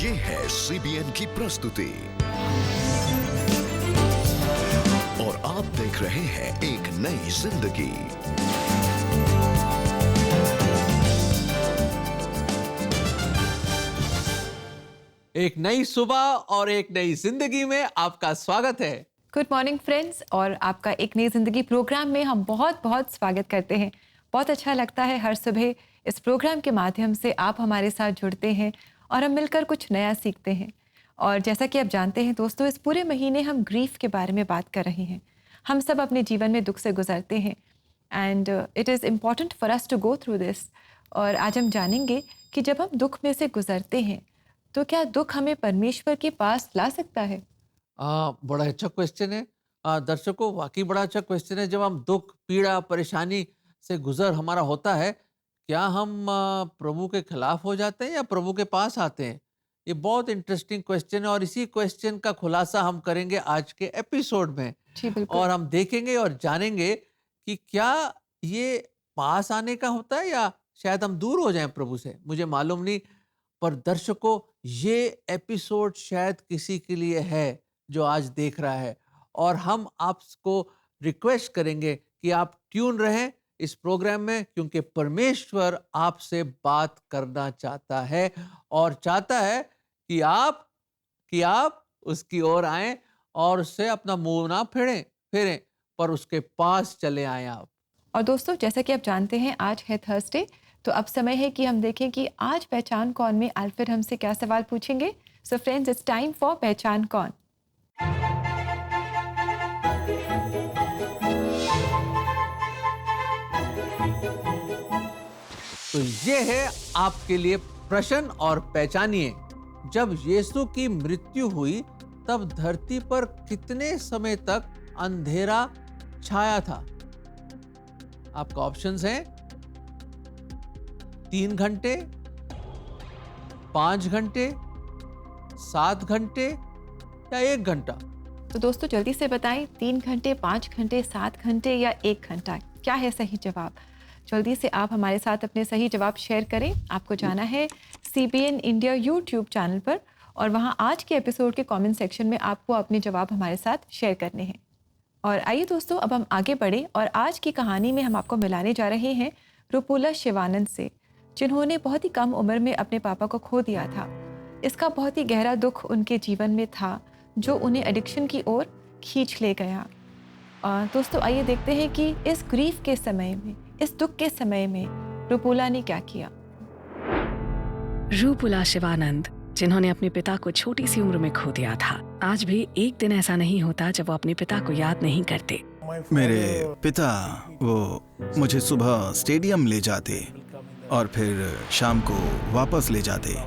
ये है CBN की प्रस्तुति और आप देख रहे हैं एक नई जिंदगी। एक नई सुबह और एक नई जिंदगी में आपका स्वागत है। गुड मॉर्निंग फ्रेंड्स, और आपका एक नई जिंदगी प्रोग्राम में हम बहुत बहुत स्वागत करते हैं। बहुत अच्छा लगता है हर सुबह इस प्रोग्राम के माध्यम से आप हमारे साथ जुड़ते हैं और हम मिलकर कुछ नया सीखते हैं। और जैसा कि आप जानते हैं दोस्तों, इस पूरे महीने हम ग्रीफ के बारे में बात कर रहे हैं। हम सब अपने जीवन में दुख से गुजरते हैं and it is important for us to go through this. और आज हम जानेंगे कि जब हम दुख में से गुजरते हैं तो क्या दुख हमें परमेश्वर के पास ला सकता है? बड़ा अच्छा क्वेश्चन है। दर्शकों, वाकई बड़ा अच्छा क्वेश्चन है। जब हम दुख, पीड़ा, परेशानी से गुजर हमारा होता है, क्या हम प्रभु के खिलाफ हो जाते हैं या प्रभु के पास आते हैं? ये बहुत इंटरेस्टिंग क्वेश्चन है और इसी क्वेश्चन का खुलासा हम करेंगे आज के एपिसोड में। जी बिल्कुल। और हम देखेंगे और जानेंगे कि क्या ये पास आने का होता है या शायद हम दूर हो जाएं प्रभु से। मुझे मालूम नहीं, पर दर्शकों, ये एपिसोड शायद किसी के लिए है जो आज देख रहा है, और हम आपको रिक्वेस्ट करेंगे कि आप ट्यून रहें इस प्रोग्राम में, क्योंकि परमेश्वर आपसे बात करना चाहता है और चाहता है कि आप उसकी ओर आएं और उससे अपना मुंह ना फेरें, पर उसके पास चले आएं आप। और दोस्तों, जैसा कि आप जानते हैं आज है थर्सडे, तो अब समय है कि हम देखें कि आज पहचान कौन में अल्फ्रेड हमसे क्या सवाल पूछेंगे। So friends, it's time for पहचान कौन। तो ये है आपके लिए प्रश्न, और पहचानिए, जब यीशु की मृत्यु हुई तब धरती पर कितने समय तक अंधेरा छाया था? आपका ऑप्शंस हैं 3 घंटे, 5 घंटे, 7 घंटे या 1 घंटा। तो दोस्तों जल्दी से बताएं, 3 घंटे, 5 घंटे, 7 घंटे या 1 घंटा, क्या है सही जवाब? जल्दी से आप हमारे साथ अपने सही जवाब शेयर करें। आपको जाना है CBN इंडिया यूट्यूब चैनल पर, और वहां आज के एपिसोड के कमेंट सेक्शन में आपको अपने जवाब हमारे साथ शेयर करने हैं। और आइए दोस्तों, अब हम आगे बढ़ें और आज की कहानी में हम आपको मिलाने जा रहे हैं रुपुला शिवानंद से, जिन्होंने बहुत ही कम उम्र में अपने पापा को खो दिया था। इसका बहुत ही गहरा दुख उनके जीवन में था जो उन्हें एडिक्शन की ओर खींच ले गया। दोस्तों आइए देखते हैं कि इस ग्रीफ के समय में, इस दुख के समय में रुपुला ने क्या किया। रुपुला शिवानंद, जिन्होंने अपने पिता को छोटी सी उम्र में खो दिया था, आज भी एक दिन ऐसा नहीं होता जब वो अपने पिता को याद नहीं करते। मेरे पिता वो मुझे सुबह स्टेडियम ले जाते और फिर शाम को वापस ले जाते।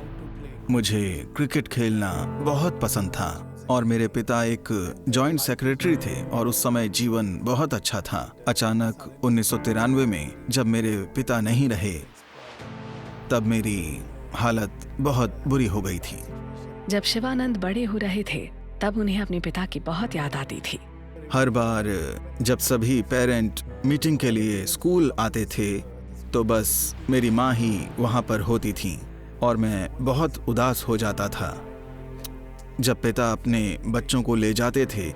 मुझे क्रिकेट खेलना बहुत पसंद था और मेरे पिता एक जॉइंट सेक्रेटरी थे और उस समय जीवन बहुत अच्छा था। अचानक 1993 में जब मेरे पिता नहीं रहे, तब मेरी हालत बहुत बुरी हो गई थी। जब शिवानंद बड़े हो रहे थे तब उन्हें अपने पिता की बहुत याद आती थी। हर बार जब सभी पेरेंट मीटिंग के लिए स्कूल आते थे तो बस मेरी माँ ही वहाँ पर होती थी और मैं बहुत उदास हो जाता था। जब पिता अपने बच्चों को ले जाते थे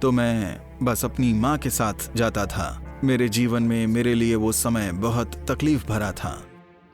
तो मैं बस अपनी माँ के साथ जाता था। मेरे जीवन में मेरे लिए वो समय बहुत तकलीफ भरा था।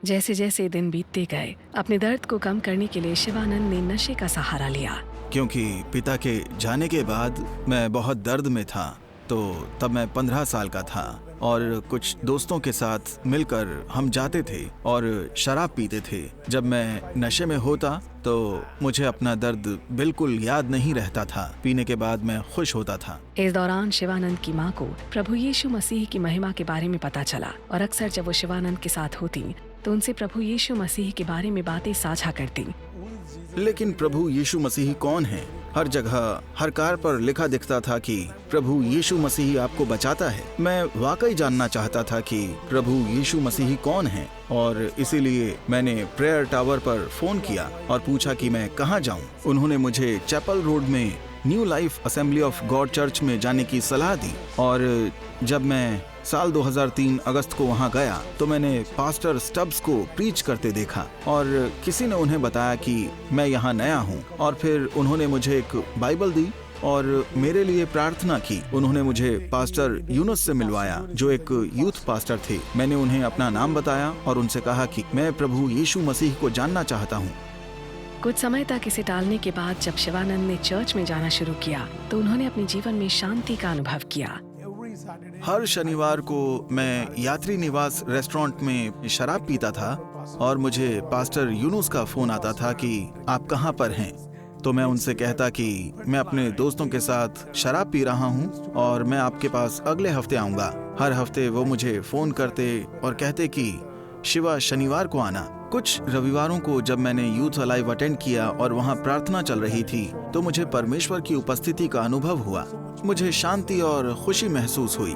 जैसे जैसे दिन बीतते गए, अपने दर्द को कम करने के लिए शिवानंद ने नशे का सहारा लिया। क्योंकि पिता के जाने के बाद मैं बहुत दर्द में था, तो तब मैं 15 साल का था और कुछ दोस्तों के साथ मिलकर हम जाते थे और शराब पीते थे। जब मैं नशे में होता तो मुझे अपना दर्द बिल्कुल याद नहीं रहता था। पीने के बाद मैं खुश होता था। इस दौरान शिवानंद की माँ को प्रभु यीशु मसीह की महिमा के बारे में पता चला और अक्सर जब वो शिवानंद के साथ होती तो उनसे प्रभु यीशु मसीह के बारे में बातें साझा करती। लेकिन प्रभु यीशु मसीह कौन है? हर जगह हर कार पर लिखा दिखता था कि प्रभु यीशु मसीह आपको बचाता है। मैं वाकई जानना चाहता था कि प्रभु यीशु मसीह कौन है, और इसीलिए मैंने प्रेयर टावर पर फोन किया और पूछा कि मैं कहाँ जाऊँ। उन्होंने मुझे चैपल रोड में new life assembly of God church में जाने की सलाह दी, और जब मैं साल 2003 अगस्त को वहां गया तो मैंने पास्टर स्टब्स को प्रीच करते देखा और किसी ने उन्हें बताया कि मैं यहाँ नया हूँ, और फिर उन्होंने मुझे एक बाइबल दी और मेरे लिए प्रार्थना की। उन्होंने मुझे पास्टर यूनुस से मिलवाया जो एक यूथ पास्टर थे। मैंने उन्हें अपना नाम बताया और उनसे कहा कि मैं प्रभु यीशु मसीह को जानना चाहता हूँ। कुछ समय तक इसे टालने के बाद जब शिवानंद ने चर्च में जाना शुरू किया तो उन्होंने अपने जीवन में शांति का अनुभव किया। हर शनिवार को मैं यात्री निवास रेस्टोरेंट में शराब पीता था और मुझे पास्टर यूनुस का फोन आता था कि आप कहाँ पर हैं। तो मैं उनसे कहता कि मैं अपने दोस्तों के साथ शराब पी रहा हूँ और मैं आपके पास अगले हफ्ते आऊंगा। हर हफ्ते वो मुझे फोन करते और कहते कि शिवा शनिवार को आना। कुछ रविवारों को जब मैंने यूथ अलाइव अटेंड किया और वहाँ प्रार्थना चल रही थी तो मुझे परमेश्वर की उपस्थिति का अनुभव हुआ। मुझे शांति और खुशी महसूस हुई।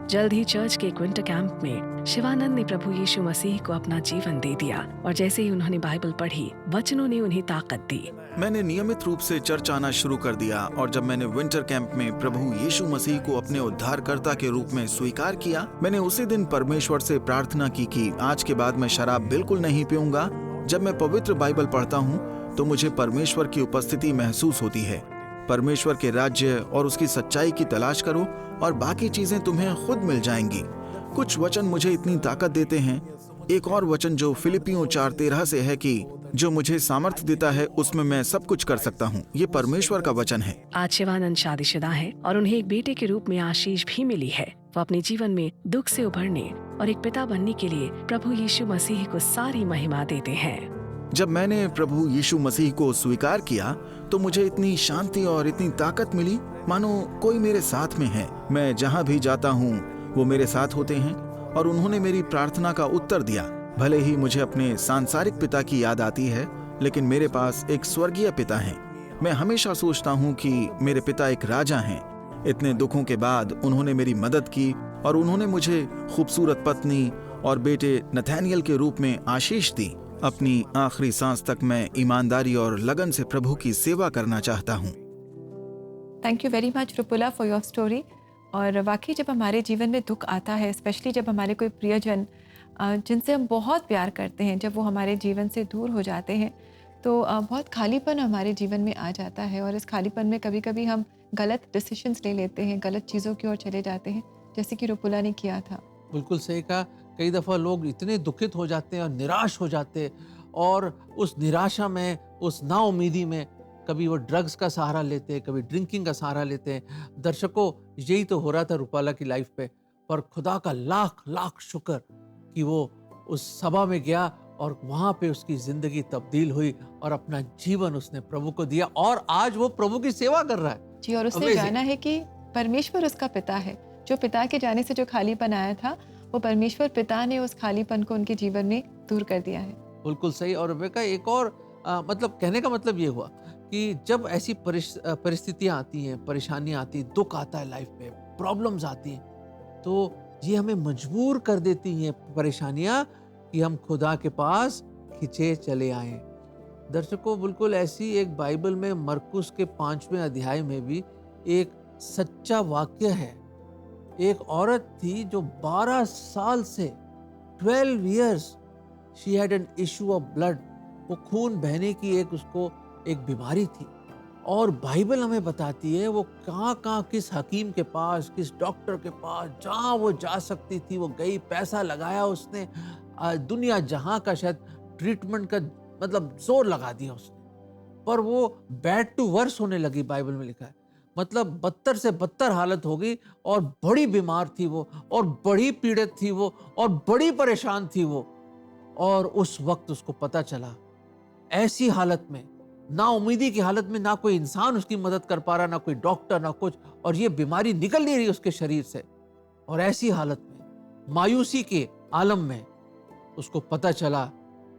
जल्द ही चर्च के एक विंटर कैंप में शिवानंद ने प्रभु यीशु मसीह को अपना जीवन दे दिया और जैसे ही उन्होंने बाइबल पढ़ी, वचनों ने उन्हें ताकत दी। मैंने नियमित रूप से चर्च आना शुरू कर दिया और जब मैंने विंटर कैंप में प्रभु यीशु मसीह को अपने उद्धारकर्ता के रूप में स्वीकार किया, मैंने उसी दिन परमेश्वर से प्रार्थना की कि आज के बाद मैं शराब बिल्कुल नहीं पीऊंगा। जब मैं पवित्र बाइबल पढ़ता हूँ तो मुझे परमेश्वर की उपस्थिति महसूस होती है। परमेश्वर के राज्य और उसकी सच्चाई की तलाश करो और बाकी चीजें तुम्हें खुद मिल जाएंगी। कुछ वचन मुझे इतनी ताकत देते हैं। एक और वचन जो फिलिपियों 4:13 से है कि जो मुझे सामर्थ्य देता है उसमें मैं सब कुछ कर सकता हूँ। ये परमेश्वर का वचन है। आज शिवानंद शादीशुदा है और उन्हें एक बेटे के रूप में आशीष भी मिली है। वो अपने जीवन में दुख से उभरने और एक पिता बनने के लिए प्रभु यीशु मसीह को सारी महिमा देते हैं। जब मैंने प्रभु यीशु मसीह को स्वीकार किया तो मुझे इतनी शांति और इतनी ताकत मिली मानो कोई मेरे साथ में है। मैं जहाँ भी जाता हूँ वो मेरे साथ होते हैं और उन्होंने मेरी प्रार्थना का उत्तर दिया। भले ही मुझे अपने सांसारिक पिता की याद आती है, लेकिन मेरे पास एक स्वर्गीय पिता है। मैं हमेशा सोचता हूँ कि मेरे पिता एक राजा हैं। इतने दुखों के बाद उन्होंने मेरी मदद की और उन्होंने मुझे खूबसूरत पत्नी और बेटे नथानियल के रूप में आशीष दी। अपनी आखिरी सांस तक मैं ईमानदारी और लगन से प्रभु की सेवा करना चाहता हूँ। Thank you very much Rupula for your story. और वाकई जब हमारे जीवन में दुख आता है, स्पेशली जब हमारे कोई प्रियजन जिनसे हम बहुत प्यार करते हैं, जब वो हमारे जीवन से दूर हो जाते हैं तो बहुत खालीपन हमारे जीवन में आ जाता है। और इस खालीपन में कभी कभी हम गलत डिसीजंस ले लेते हैं, गलत चीज़ों की ओर चले जाते हैं, जैसे कि रुपुला ने किया था। बिल्कुल सही कहा। कई दफ़ा लोग इतने दुखित हो जाते हैं और निराश हो जाते हैं और उस निराशा में, उस नाउमीदी में कभी वो ड्रग्स का सहारा लेते हैं, कभी ड्रिंकिंग का सहारा लेते हैं। दर्शकों, यही तो हो रहा था रुपाला की लाइफ पे। पर खुदा का लाख लाख शुक्र कि वो उस सभा में गया और वहाँ पे उसकी ज़िंदगी तब्दील हुई और अपना जीवन उसने प्रभु को दिया और आज वो प्रभु की सेवा कर रहा है जी। और उसने जाना है कि परमेश्वर उसका पिता है। जो पिता के जाने से जो खालीपन आया था, वो परमेश्वर पिता ने उस खालीपन को उनके जीवन में दूर कर दिया है। बिल्कुल सही। और रेबेका, एक और मतलब कहने का मतलब ये हुआ कि जब ऐसी परिस्थितियां आती हैं, परेशानियां आती हैं, दुख आता है लाइफ में, प्रॉब्लम्स आती हैं, तो ये हमें मजबूर कर देती हैं परेशानियां कि हम खुदा के पास खिंचे चले आए। दर्शकों, बिल्कुल ऐसी एक बाइबल में मरकुस के 5वें अध्याय में भी एक सच्चा वाक्य है। एक औरत थी जो 12 साल से 12 years she had an issue of blood. वो खून बहने की उसको एक बीमारी थी और बाइबल हमें बताती है वो कहाँ किस हकीम के पास, किस डॉक्टर के पास, जहाँ वो जा सकती थी वो गई, पैसा लगाया उसने, दुनिया जहाँ का शायद ट्रीटमेंट का मतलब जोर लगा दिया उसने, पर वो बैड टू वर्स होने लगी। बाइबल में लिखा है मतलब बदतर से बदतर हालत हो गई और बड़ी बीमार थी वो और बड़ी पीड़ित थी वो और बड़ी परेशान थी वो। और उस वक्त उसको पता चला, ऐसी हालत में, ना उम्मीदी की हालत में, ना कोई इंसान उसकी मदद कर पा रहा, ना कोई डॉक्टर, ना कुछ, और ये बीमारी निकल नहीं रही उसके शरीर से। और ऐसी हालत में, मायूसी के आलम में, उसको पता चला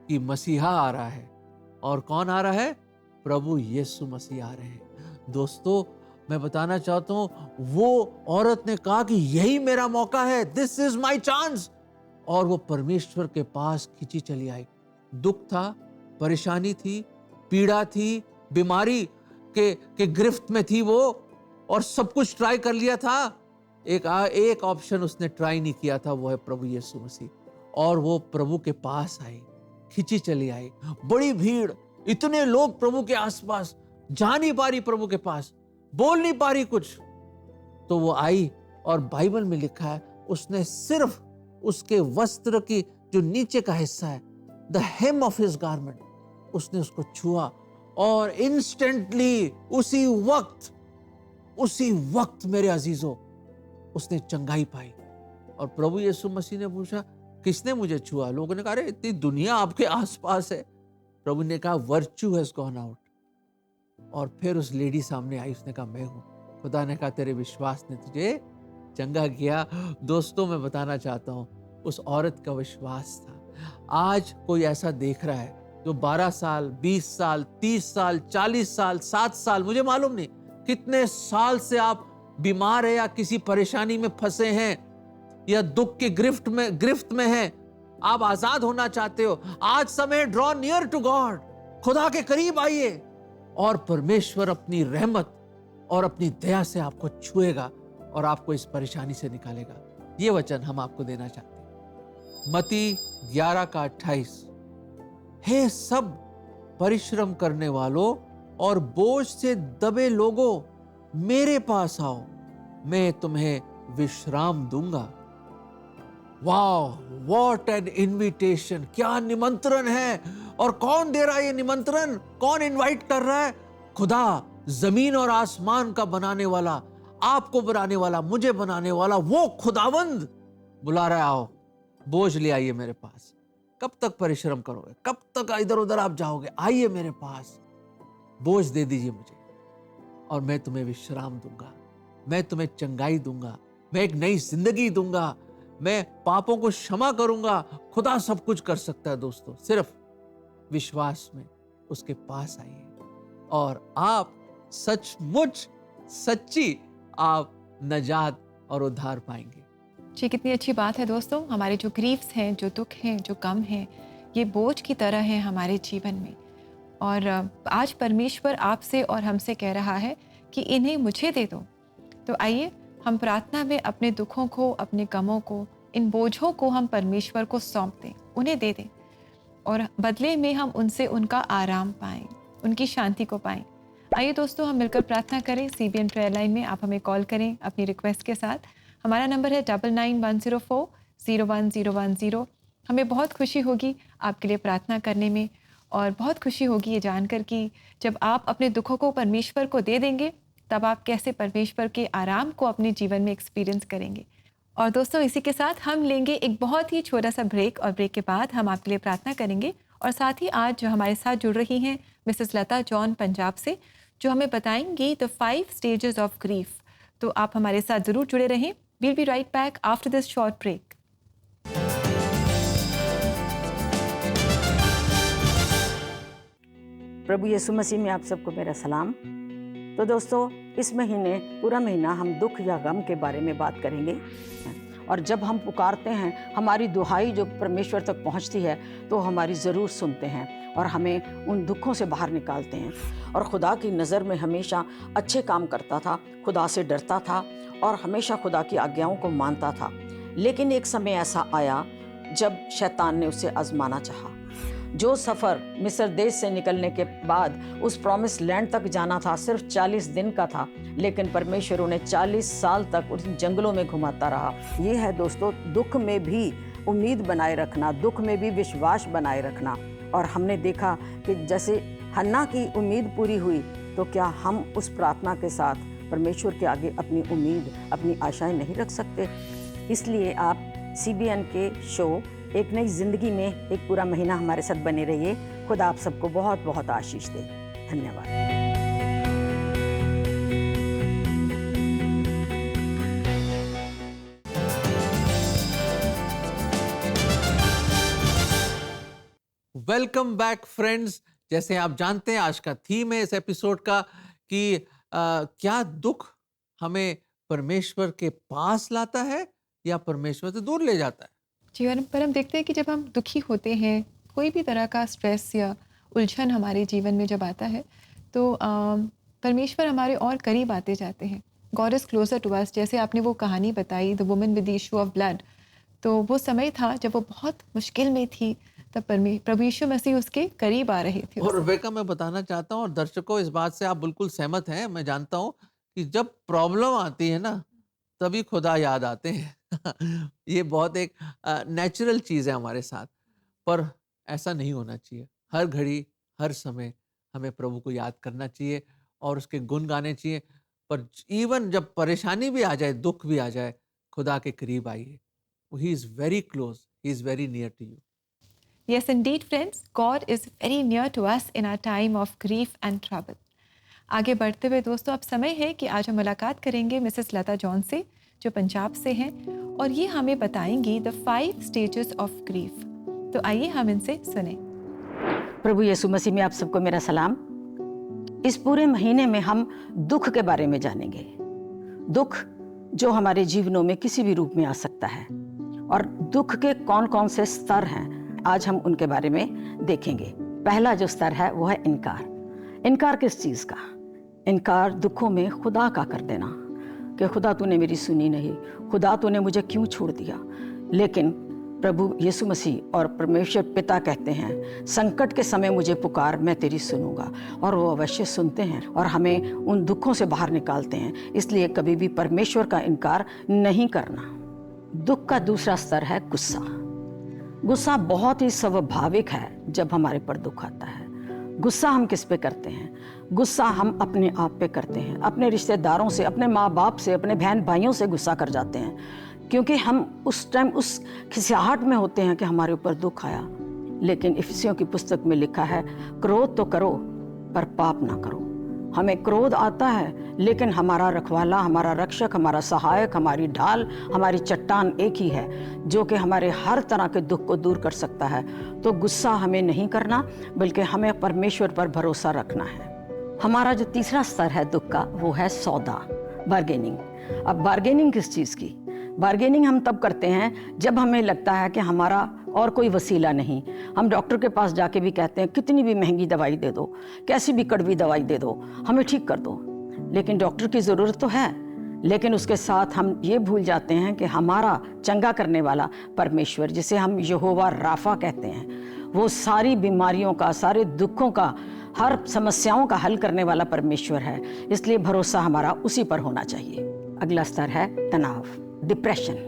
कि मसीहा आ रहा है। और कौन आ रहा है? प्रभु यीशु मसीह आ रहे हैं। दोस्तों, मैं बताना चाहता हूं, वो औरत ने कहा कि यही मेरा मौका है, दिस इज माय चांस। और वो परमेश्वर के पास खिंची चली आई। दुख था, परेशानी थी, पीड़ा थी, बीमारी के गिरफ्त में थी वो, और सब कुछ ट्राई कर लिया था, एक ऑप्शन उसने ट्राई नहीं किया था, वो है प्रभु यीशु मसीह। और वो प्रभु के पास आई, खिंची चली आई, बड़ी भीड़, इतने लोग प्रभु के आसपास, जा नहीं पा रही प्रभु के पास, बोल नहीं पा रही कुछ। तो वो आई और बाइबल में लिखा है उसने सिर्फ उसके वस्त्र की जो नीचे का हिस्सा है, the hem of his garment, उसने उसको छुआ और इंस्टेंटली उसी वक्त मेरे अजीजों उसने चंगाई पाई। और प्रभु यीशु मसीह ने पूछा किसने मुझे छुआ? लोगों ने कहा अरे इतनी दुनिया आपके आसपास है। प्रभु ने कहा वर्च्यू हैज गॉन आउट। और फिर उस लेडी सामने आई, उसने कहा मैं हूं। खुदा ने कहा तेरे विश्वास ने तुझे चंगा किया। दोस्तों, मैं बताना चाहता हूं उस औरत का विश्वास था। आज कोई ऐसा देख रहा है जो 12 साल, 20 साल, 30 साल, 40 साल, 7 साल, मुझे मालूम नहीं कितने साल से आप बीमार है या किसी परेशानी में फंसे हैं या दुख के गिरफ्त में हैं। आप आजाद होना चाहते हो। आज समय, ड्रॉ नियर टू गॉड, खुदा के करीब आइए और परमेश्वर अपनी रहमत और अपनी दया से आपको छुएगा और आपको इस परेशानी से निकालेगा। ये वचन हम आपको देना चाहते हैं। मत्ती 11:28, हे सब परिश्रम करने वालों और बोझ से दबे लोगों, मेरे पास आओ, मैं तुम्हें विश्राम दूंगा। वाह, व्हाट एन इनविटेशन! क्या निमंत्रण है! और कौन दे रहा है ये निमंत्रण? कौन इनवाइट कर रहा है? खुदा, जमीन और आसमान का बनाने वाला, आपको बनाने वाला, मुझे बनाने वाला, वो खुदावंद बुला रहा है, आओ, बोझ ले आइए मेरे पास। कब तक परिश्रम करोगे? कब तक इधर उधर आप जाओगे? आइए मेरे पास, बोझ दे दीजिए मुझे और मैं तुम्हें विश्राम दूंगा, मैं तुम्हें चंगाई दूंगा, मैं एक नई जिंदगी दूंगा, मैं पापों को क्षमा करूंगा। खुदा सब कुछ कर सकता है दोस्तों, सिर्फ विश्वास में उसके पास आइए और आप सचमुच सच्ची आप नजात और उद्धार पाएंगे। जी, कितनी अच्छी बात है दोस्तों। हमारे जो ग्रीफ्स हैं, जो दुख हैं, जो गम हैं, ये बोझ की तरह हैं हमारे जीवन में। और आज परमेश्वर आपसे और हमसे कह रहा है कि इन्हें मुझे दे दो। तो आइए हम प्रार्थना में अपने दुखों को, अपने गमों को, इन बोझों को हम परमेश्वर को सौंप दें, उन्हें दे दें और बदले में हम उनसे उनका आराम पाएं, उनकी शांति को पाएं। आइए दोस्तों, हम मिलकर प्रार्थना करें। CBN प्रेयर लाइन में आप हमें कॉल करें अपनी रिक्वेस्ट के साथ। हमारा नंबर है 9910401010। हमें बहुत खुशी होगी आपके लिए प्रार्थना करने में और बहुत खुशी होगी ये जानकर कि जब आप अपने दुखों को परमेश्वर को दे देंगे, तब आप कैसे परमेश्वर के आराम को अपने जीवन में एक्सपीरियंस करेंगे। और दोस्तों, इसी के साथ हम लेंगे एक बहुत ही छोटा सा ब्रेक और ब्रेक के बाद हम आपके लिए प्रार्थना करेंगे। और साथ ही आज जो हमारे साथ जुड़ रही हैं मिसेस लता जॉन पंजाब से, जो हमें बताएंगी द 5 स्टेजेस ऑफ ग्रीफ। तो आप हमारे साथ ज़रूर जुड़े रहें। We'll be right back after this short break. प्रभु यीशु मसीह में आप सबको मेरा सलाम। तो दोस्तों, इस महीने पूरा महीना हम दुख या गम के बारे में बात करेंगे। और जब हम पुकारते हैं, हमारी दुहाई जो परमेश्वर तक पहुंचती है, तो हमारी ज़रूर सुनते हैं और हमें उन दुखों से बाहर निकालते हैं। और खुदा की नज़र में हमेशा अच्छे काम करता था, खुदा से डरता था और हमेशा खुदा की आज्ञाओं को मानता था। लेकिन एक समय ऐसा आया जब शैतान ने उसे आजमाना चाहा। जो सफ़र मिस्र देश से निकलने के बाद उस प्रॉमिस लैंड तक जाना था, सिर्फ 40 दिन का था, लेकिन परमेश्वर उन्हें 40 साल तक उन जंगलों में घुमाता रहा। ये है दोस्तों, दुख में भी उम्मीद बनाए रखना, दुख में भी विश्वास बनाए रखना। और हमने देखा कि जैसे हन्ना की उम्मीद पूरी हुई, तो क्या हम उस प्रार्थना के साथ परमेश्वर के आगे अपनी उम्मीद, अपनी आशाएं नहीं रख सकते? इसलिए आप CBN के शो एक नई जिंदगी में एक पूरा महीना हमारे साथ बने रहिए। खुदा आप सबको बहुत बहुत आशीष दे। धन्यवाद। Welcome back friends. जैसे आप जानते हैं, आज का थीम है इस एपिसोड का कि क्या दुख हमें परमेश्वर के पास लाता है या परमेश्वर से दूर ले जाता है। जीवन पर हम देखते हैं कि जब हम दुखी होते हैं, कोई भी तरह का स्ट्रेस या उलझन हमारे जीवन में जब आता है, तो परमेश्वर हमारे और करीब आते जाते हैं। God is closer to us. जैसे आपने वो कहानी बताई, the woman with the issue of blood, तो वो समय था जब वो बहुत मुश्किल में थी, तब प्रभु यीशु मसीह उसके करीब आ रहे थे। और रेबेका, मैं बताना चाहता हूँ और दर्शकों, इस बात से आप बिल्कुल सहमत हैं, मैं जानता हूँ कि जब प्रॉब्लम आती है ना, तभी खुदा याद आते हैं। ये बहुत एक नेचुरल चीज़ है हमारे साथ, पर ऐसा नहीं होना चाहिए। हर घड़ी, हर समय हमें प्रभु को याद करना चाहिए और उसके गुण गाने चाहिए। पर इवन जब परेशानी भी आ जाए, दुख भी आ जाए, खुदा के करीब आइए। He is very close, he is very near to you. Yes, indeed, friends, God is very near to us in our time of grief and trouble. आगे बढ़ते हुए दोस्तों, अब समय है कि आज हम मुलाकात करेंगे मिसेस लता जॉन से, जो पंजाब से हैं, और ये हमें बताएंगी द 5 स्टेजेस ऑफ ग्रीफ। तो आइए हम इनसे सुने। प्रभु यीशु मसीह में आप सबको मेरा सलाम। इस पूरे महीने में हम दुख के बारे में जानेंगे। दुख जो हमारे जीवनों में किसी भी रूप में आ सकता है, और दुख के कौन कौन से स्तर हैं, आज हम उनके बारे में देखेंगे। पहला जो स्तर है वो है इनकार। इनकार किस चीज़ का? इनकार दुखों में खुदा का कर देना कि खुदा तूने मेरी सुनी नहीं, खुदा तूने मुझे क्यों छोड़ दिया। लेकिन प्रभु यीशु मसीह और परमेश्वर पिता कहते हैं, संकट के समय मुझे पुकार, मैं तेरी सुनूंगा, और वो अवश्य सुनते हैं और हमें उन दुखों से बाहर निकालते हैं। इसलिए कभी भी परमेश्वर का इनकार नहीं करना। दुख का दूसरा स्तर है गुस्सा। गुस्सा बहुत ही स्वाभाविक है जब हमारे पर दुख आता है। गुस्सा हम किस पे करते हैं? गुस्सा हम अपने आप पे करते हैं, अपने रिश्तेदारों से, अपने माँ बाप से, अपने बहन भाइयों से गुस्सा कर जाते हैं, क्योंकि हम उस टाइम उस खिसियाहट में होते हैं कि हमारे ऊपर दुख आया। लेकिन इफिसियों की पुस्तक में लिखा है, क्रोध तो करो पर पाप ना करो। हमें क्रोध आता है, लेकिन हमारा रखवाला, हमारा रक्षक, हमारा सहायक, हमारी ढाल, हमारी चट्टान एक ही है, जो कि हमारे हर तरह के दुख को दूर कर सकता है। तो गुस्सा हमें नहीं करना, बल्कि हमें परमेश्वर पर भरोसा रखना है। हमारा जो तीसरा स्तर है दुख का, वो है सौदा, बार्गेनिंग। अब बार्गेनिंग किस चीज़ की? बार्गेनिंग हम तब करते हैं जब हमें लगता है कि हमारा और कोई वसीला नहीं। हम डॉक्टर के पास जाके भी कहते हैं, कितनी भी महंगी दवाई दे दो, कैसी भी कड़वी दवाई दे दो, हमें ठीक कर दो। लेकिन डॉक्टर की ज़रूरत तो है, लेकिन उसके साथ हम ये भूल जाते हैं कि हमारा चंगा करने वाला परमेश्वर, जिसे हम यहोवा राफा कहते हैं, वो सारी बीमारियों का, सारे दुखों का, हर समस्याओं का हल करने वाला परमेश्वर है। इसलिए भरोसा हमारा उसी पर होना चाहिए। अगला स्तर है तनाव, डिप्रेशन।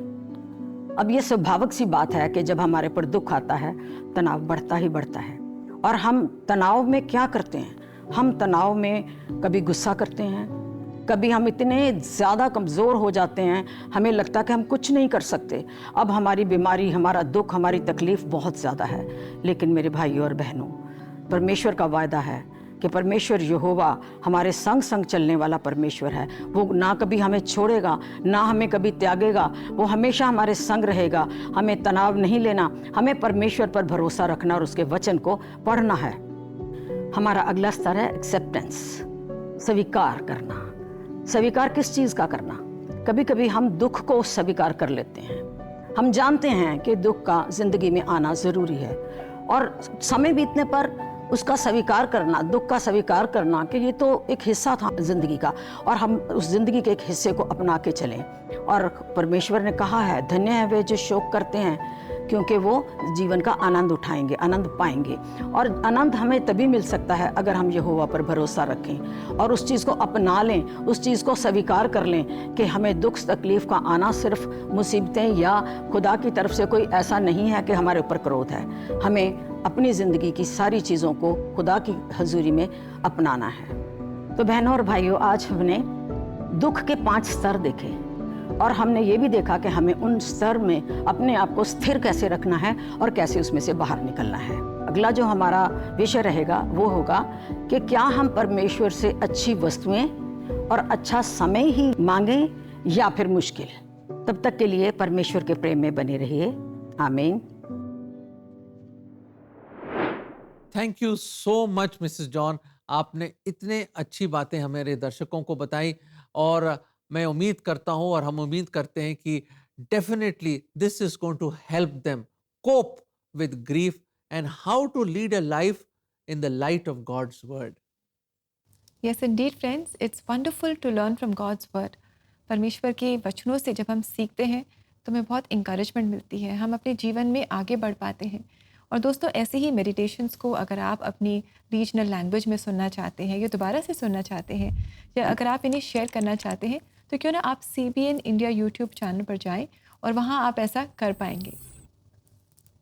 अब ये स्वाभाविक सी बात है कि जब हमारे पर दुख आता है, तनाव बढ़ता ही बढ़ता है। और हम तनाव में क्या करते हैं? हम तनाव में कभी गुस्सा करते हैं, कभी हम इतने ज़्यादा कमज़ोर हो जाते हैं, हमें लगता है कि हम कुछ नहीं कर सकते। अब हमारी बीमारी, हमारा दुख, हमारी तकलीफ़ बहुत ज़्यादा है। लेकिन मेरे भाइयों और बहनों, परमेश्वर का वायदा है कि परमेश्वर यहोवा हमारे संग संग चलने वाला परमेश्वर है। वो ना कभी हमें छोड़ेगा, ना हमें कभी त्यागेगा, वो हमेशा हमारे संग रहेगा। हमें तनाव नहीं लेना, हमें परमेश्वर पर भरोसा रखना और उसके वचन को पढ़ना है। हमारा अगला स्तर है एक्सेप्टेंस, स्वीकार करना। स्वीकार किस चीज़ का करना? कभी कभी हम दुख को स्वीकार कर लेते हैं। हम जानते हैं कि दुख का ज़िंदगी में आना ज़रूरी है, और समय बीतने पर उसका स्वीकार करना, दुख का स्वीकार करना कि ये तो एक हिस्सा था ज़िंदगी का, और हम उस ज़िंदगी के एक हिस्से को अपना के चलें। और परमेश्वर ने कहा है, धन्य है वे जो शोक करते हैं, क्योंकि वो जीवन का आनंद उठाएंगे, आनंद पाएंगे। और आनंद हमें तभी मिल सकता है अगर हम यहोवा पर भरोसा रखें और उस चीज़ को अपना लें, उस चीज़ को स्वीकार कर लें कि हमें दुख तकलीफ़ का आना सिर्फ मुसीबतें या खुदा की तरफ से कोई ऐसा नहीं है कि हमारे ऊपर क्रोध है। हमें अपनी ज़िंदगी की सारी चीज़ों को खुदा की हजूरी में अपनाना है। तो बहनों और भाइयों, आज हमने दुख के 5 स्तर देखे, और हमने ये भी देखा कि हमें उन स्तर में अपने आप को स्थिर कैसे रखना है और कैसे उसमें से बाहर निकलना है। अगला जो हमारा विषय रहेगा वो होगा कि क्या हम परमेश्वर से अच्छी वस्तुएं और अच्छा समय ही मांगें या फिर मुश्किल। तब तक के लिए परमेश्वर के प्रेम में बने रहिए। आमीन। Thank you so much Mrs John, आपने इतने अच्छी बातें हमारे दर्शकों को बताई, और मैं उम्मीद करता हूं और हम उम्मीद करते हैं कि definitely this is going to help them cope with grief and how to lead a life in the light of God's word. Yes, indeed, friends. It's wonderful to learn from God's word. परमेश्वर के वचनों से जब हम सीखते हैं तो हमें बहुत इंकरेजमेंट मिलती है, हम अपने जीवन में आगे बढ़ पाते हैं। और दोस्तों, ऐसे ही मेडिटेशंस को अगर आप अपनी रीजनल लैंग्वेज में सुनना चाहते हैं या दोबारा से सुनना चाहते हैं, या अगर आप इन्हें शेयर करना चाहते हैं, तो क्यों ना आप CBN इंडिया यूट्यूब चैनल पर जाएं और वहाँ आप ऐसा कर पाएंगे।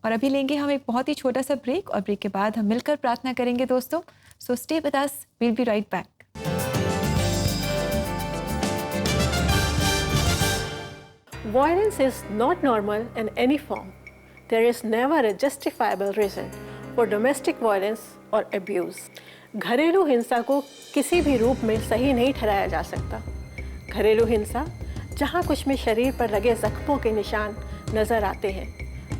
और अभी लेंगे हम एक बहुत ही छोटा सा ब्रेक, और ब्रेक के बाद हम मिलकर प्रार्थना करेंगे दोस्तों। So stay with us, we'll be right back. Violence is not normal in any form. There is never a justifiable reason for domestic violence or abuse. घरेलू हिंसा को किसी भी रूप में सही नहीं ठहराया जा सकता। घरेलू हिंसा जहाँ कुछ में शरीर पर लगे जख्मों के निशान नज़र आते हैं,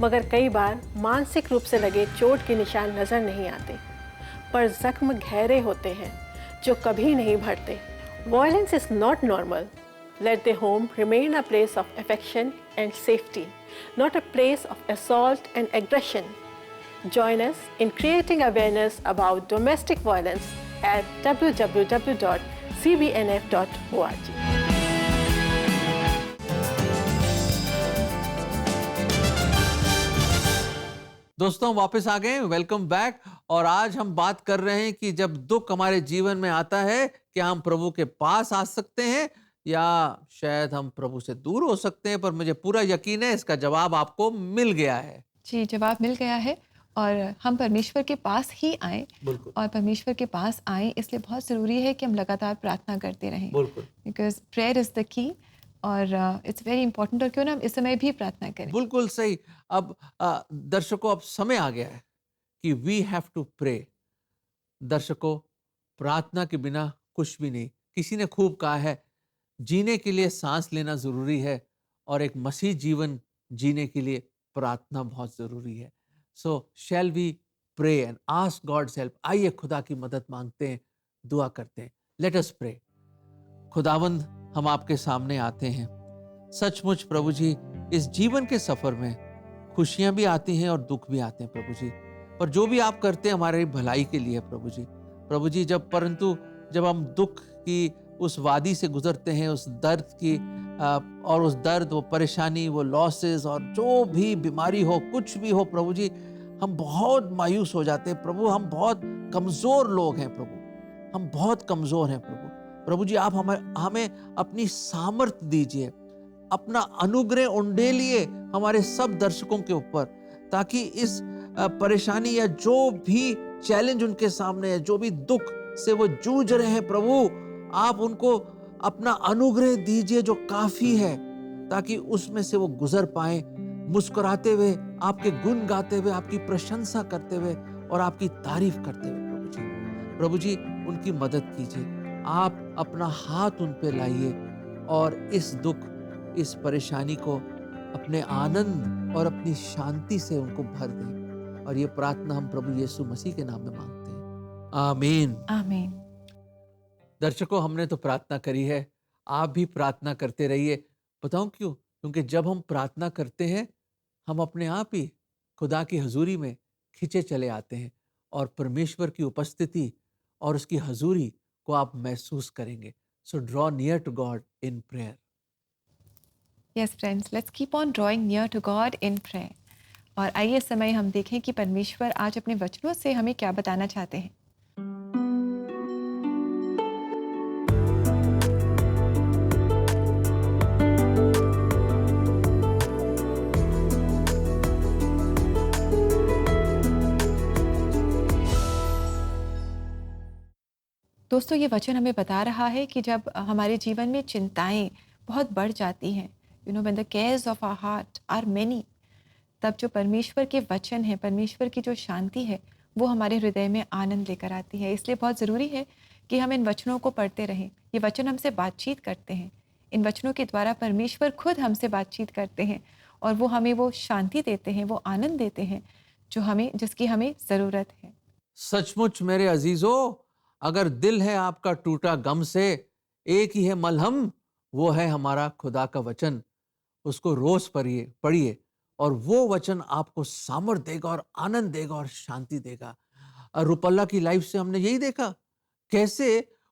मगर कई बार मानसिक रूप से लगे चोट के निशान नज़र नहीं आते, पर जख्म गहरे होते हैं जो कभी नहीं भरते। Violence is not normal. Let the home remain a place of affection and safety, not a place of assault and aggression. Join us in creating awareness about domestic violence at www.cbnf.org. दोस्तों, वापस आ गए, welcome back. और आज हम बात कर रहे हैं कि जब दुख हमारे जीवन में आता है, क्या हम प्रभु के पास आ सकते हैं या शायद हम प्रभु से दूर हो सकते हैं। पर मुझे पूरा यकीन है इसका जवाब आपको मिल गया है। जी, जवाब मिल गया है, और हम परमेश्वर के पास ही आएँ। और परमेश्वर के पास आएँ इसलिए बहुत ज़रूरी है कि हम लगातार प्रार्थना करते रहें, because prayer is the key, और इट्स वेरी इंपॉर्टेंट। और क्यों ना हम इस समय भी प्रार्थना करें। बिल्कुल सही। अब दर्शकों, अब समय आ गया है कि वी हैव टू प्रे। दर्शकों, प्रार्थना के बिना कुछ भी नहीं। किसी ने खूब कहा है, जीने के लिए सांस लेना जरूरी है, और एक मसीह जीवन जीने के लिए प्रार्थना बहुत जरूरी है। So shall we pray and ask God's help. आइए खुदा की मदद मांगते हैं, दुआ करते हैं। Let us pray. खुदावंद, हम आपके सामने आते हैं। सचमुच प्रभु जी, इस जीवन के सफर में खुशियां भी आती हैं और दुख भी आते हैं प्रभु जी, पर जो भी आप करते हैं हमारे भलाई के लिए प्रभु जी। प्रभु जी, जब हम दुख की उस वादी से गुजरते हैं, उस दर्द की और उस दर्द, वो परेशानी, वो लॉसेस, और जो भी बीमारी हो, कुछ भी हो प्रभु जी, हम बहुत मायूस हो जाते हैं प्रभु। हम बहुत कमज़ोर लोग हैं प्रभु, हम बहुत कमज़ोर हैं प्रभु। प्रभु जी, आप हमें अपनी सामर्थ दीजिए, अपना अनुग्रह उंडेलिए हमारे सब दर्शकों के ऊपर, ताकि इस परेशानी या जो भी चैलेंज उनके सामने है, जो भी दुख से वो जूझ रहे हैं प्रभु, आप उनको अपना अनुग्रह दीजिए जो काफी है, ताकि उसमें से वो गुजर पाए, मुस्कुराते हुए, आपके गुण गाते हुए, आपकी प्रशंसा करते हुए और आपकी तारीफ करते हुए प्रभु जी। प्रभु जी, उनकी मदद कीजिए। आप अपना हाथ उन पे लाइए और इस दुख, इस परेशानी को अपने आनंद और अपनी शांति से उनको भर दें। और ये प्रार्थना हम प्रभु यीशु मसीह के नाम में मांगते हैं, आमीन। आमीन। दर्शकों, हमने तो प्रार्थना करी है, आप भी प्रार्थना करते रहिए। बताऊं क्यों? क्योंकि जब हम प्रार्थना करते हैं, हम अपने आप ही खुदा की हजूरी में खिंचे चले आते हैं, और परमेश्वर की उपस्थिति और उसकी हजूरी को आप महसूस करेंगे। So draw near to God in prayer. Yes friends, let's keep on drawing near to God in prayer. और आइए इस समय हम देखें कि परमेश्वर आज अपने वचनों से हमें क्या बताना चाहते हैं। दोस्तों, ये वचन हमें बता रहा है कि जब हमारे जीवन में चिंताएं बहुत बढ़ जाती हैं, when the cares of our heart are many, तब जो परमेश्वर के वचन है, परमेश्वर की जो शांति है, वो हमारे हृदय में आनंद लेकर आती है। इसलिए बहुत ज़रूरी है कि हम इन वचनों को पढ़ते रहें। ये वचन हमसे बातचीत करते हैं, इन वचनों के द्वारा परमेश्वर खुद हमसे बातचीत करते हैं, और वो हमें वो शांति देते हैं, वो आनंद देते हैं जिसकी हमें ज़रूरत है। सचमुच मेरे अजीजों, अगर दिल है आपका टूटा गम से, एक ही है मलहम, वो है हमारा खुदा का वचन। उसको रोज पढ़िए और वो वचन आपको सामर्थ देगा और आनंद देगा और शांति देगा। रुपल्ला की लाइफ से हमने यही देखा, कैसे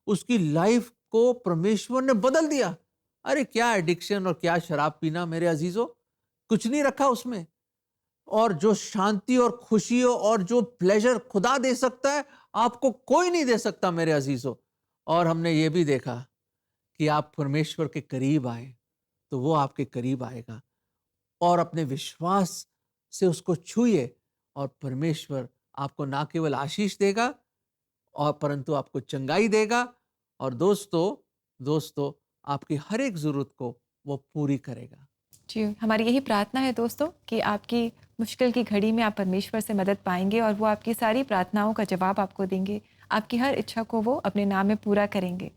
उसकी लाइफ को परमेश्वर ने बदल दिया। अरे क्या एडिक्शन और क्या शराब पीना मेरे अजीजों, कुछ नहीं रखा उसमें। और जो शांति और खुशी और जो प्लेजर खुदा दे सकता है, आपको कोई नहीं दे सकता मेरे अजीजों। और हमने ये भी देखा कि आप परमेश्वर के करीब आए तो वो आपके करीब आएगा, और अपने विश्वास से उसको छूइए और परमेश्वर आपको ना केवल आशीष देगा और परंतु आपको चंगाई देगा, और दोस्तों आपकी हर एक जरूरत को वो पूरी करेगा। जी, हमारी यही प्रार्थना है दोस्तों कि आपकी मुश्किल की घड़ी में आप परमेश्वर से मदद पाएंगे और वो आपकी सारी प्रार्थनाओं का जवाब आपको देंगे, आपकी हर इच्छा को वो अपने नाम में पूरा करेंगे।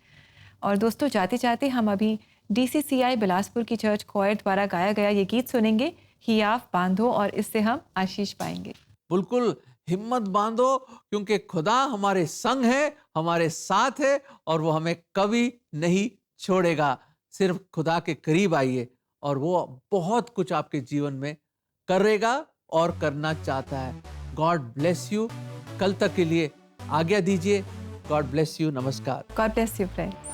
और दोस्तों, जाते जाते हम अभी DCCI बिलासपुर की चर्च क्वायर द्वारा गाया गया ये गीत सुनेंगे, हियाव बांधो, और इससे हम आशीष पाएंगे। बिल्कुल हिम्मत बांधो, क्योंकि खुदा हमारे संग है, हमारे साथ है, और वो हमें कभी नहीं छोड़ेगा। सिर्फ खुदा के करीब आइए और वो बहुत कुछ आपके जीवन में करेगा और करना चाहता है। God bless you. कल तक के लिए आज्ञा दीजिए। God bless you. नमस्कार। God bless you friends.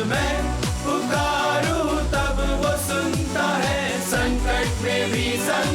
मैं पुकारूं तब वो सुनता है, संकट में भी संग